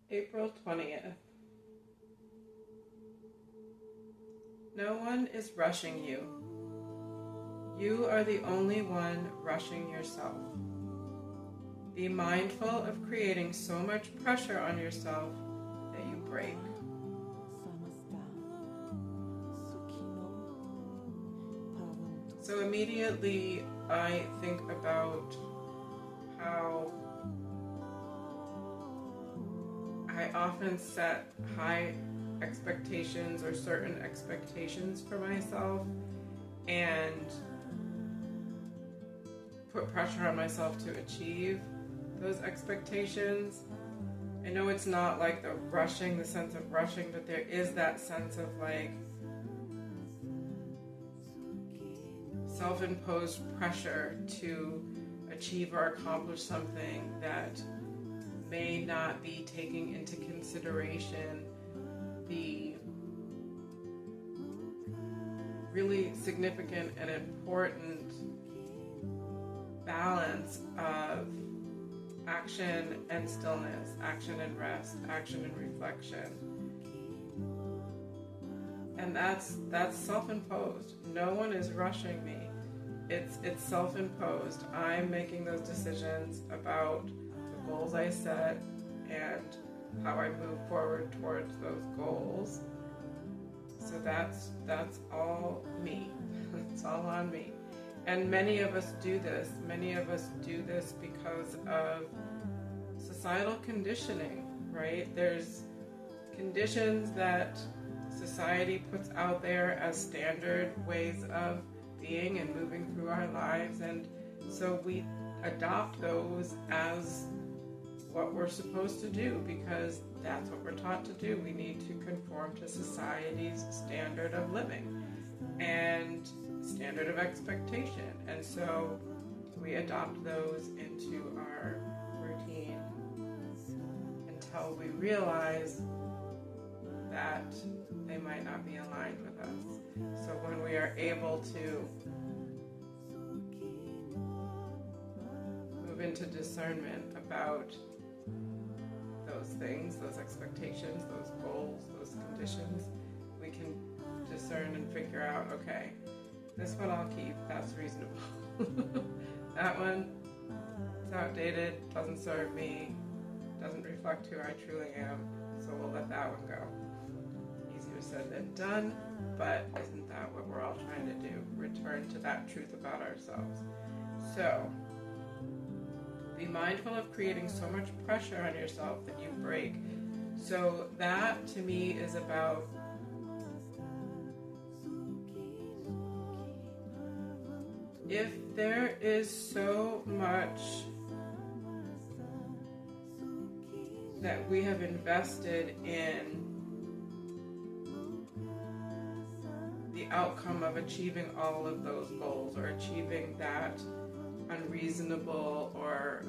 April 20th. No one is rushing you. You are the only one rushing yourself. Be mindful of creating so much pressure on yourself that you break. So immediately I think about how I often set high expectations or certain expectations for myself and put pressure on myself to achieve those expectations. I know it's not like the sense of rushing, but there is that sense of like self-imposed pressure to achieve or accomplish something that may not be taking into consideration the really significant and important balance of action and stillness, action and rest, action and reflection. And that's self-imposed. No one is rushing me. It's self-imposed. I'm making those decisions about the goals I set and how I move forward towards those goals. So that's all me. It's all on me. And many of us do this. Many of us do this because of societal conditioning, right? There's conditions that society puts out there as standard ways of being and moving through our lives, and so we adopt those as what we're supposed to do because that's what we're taught to do. We need to conform to society's standard of living and standard of expectation, and so we adopt those into our routine until we realize that they might not be aligned with us. So when we are able to move into discernment about those things, those expectations, those goals, those conditions, we can discern and figure out, okay, this one I'll keep, that's reasonable. That one, it's outdated, doesn't serve me, doesn't reflect who I truly am, so we'll let that one go. Easier said than done, but isn't that what we're all trying to do? Return to that truth about ourselves. So, be mindful of creating so much pressure on yourself that you break. So that to me is about if there is so much that we have invested in the outcome of achieving all of those goals or achieving that unreasonable or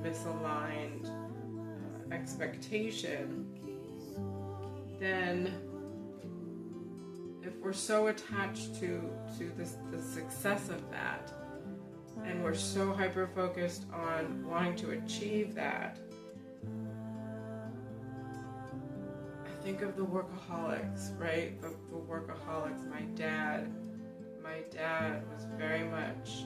misaligned expectation, then if we're so attached to the success of that and we're so hyper-focused on wanting to achieve that, I think of the workaholics, right? The workaholics. My dad was very much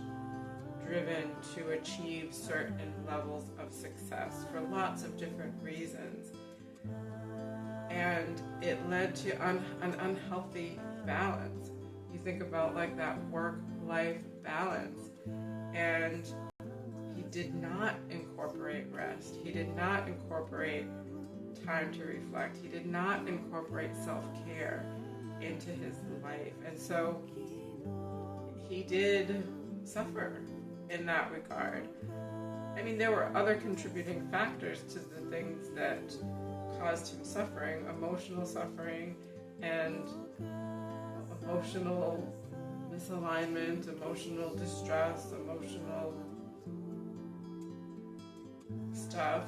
driven to achieve certain levels of success for lots of different reasons. And it led to an unhealthy balance. You think about like that work-life balance. And he did not incorporate rest. He did not incorporate time to reflect. He did not incorporate self-care into his life. And so he did suffer in that regard. I mean, there were other contributing factors to the things that caused him suffering, emotional suffering and emotional misalignment, emotional distress, emotional stuff,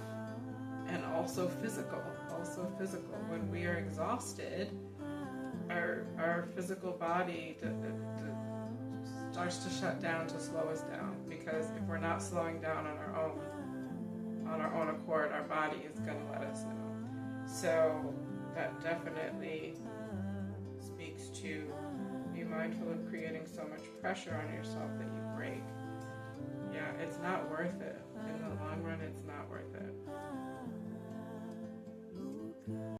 and also physical. When we are exhausted, our physical body starts to shut down, to slow us down, because if we're not slowing down on our own accord, our body is going to let us know. So that definitely speaks to be mindful of creating so much pressure on yourself that you break. Yeah, it's not worth it. In the long run, it's not worth it.